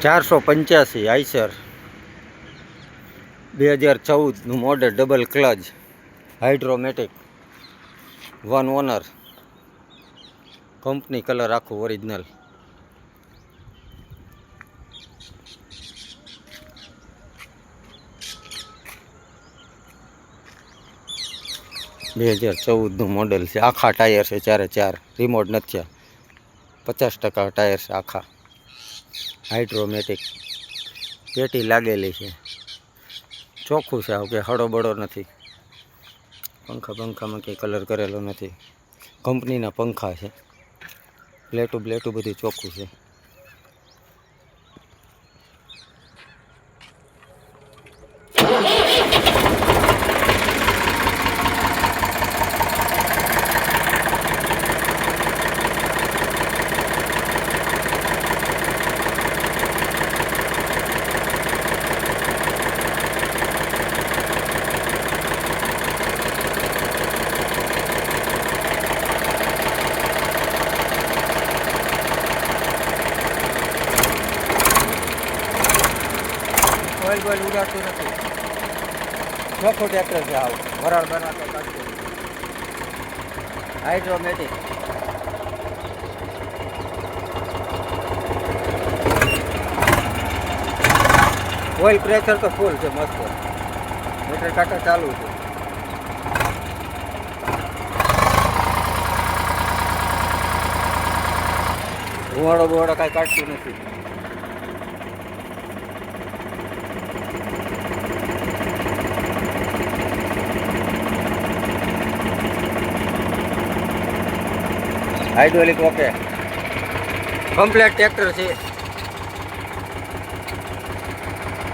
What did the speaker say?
485 આઈસર 2014નું model, double clutch, hydromatic, 1 owner, company colour આખું original. બે 2014નું મોડલ છે. આખા ટાયર છે, 4 રિમોટ નથી, 50% ટાયર છે આખા. હાઇડ્રોમેટિક પેટી લાગેલી છે, ચોખ્ખું છે, આવું કે હળો બળો નથી. પંખામાં કંઈ કલર કરેલો નથી, કંપનીના પંખા છે. પ્લેટું બધું ચોખ્ખું છે. ઓઇલ ઉડાડતું નથી, ચોખ્ખું ટ્રેક્ટર છે. આવું વરાળ બનાવતો કાઢતું. હાઇડ્રોમેટિક, ઓઇલ પ્રેશર તો ફૂલ છે, મસ્ત. મોટર કાંટા ચાલુ છે. ધુવાડો કાંઈ કાઢતું નથી. હાઇડ્રોલિક ઓકે, કમ્પ્લેટ ટ્રેક્ટર છે.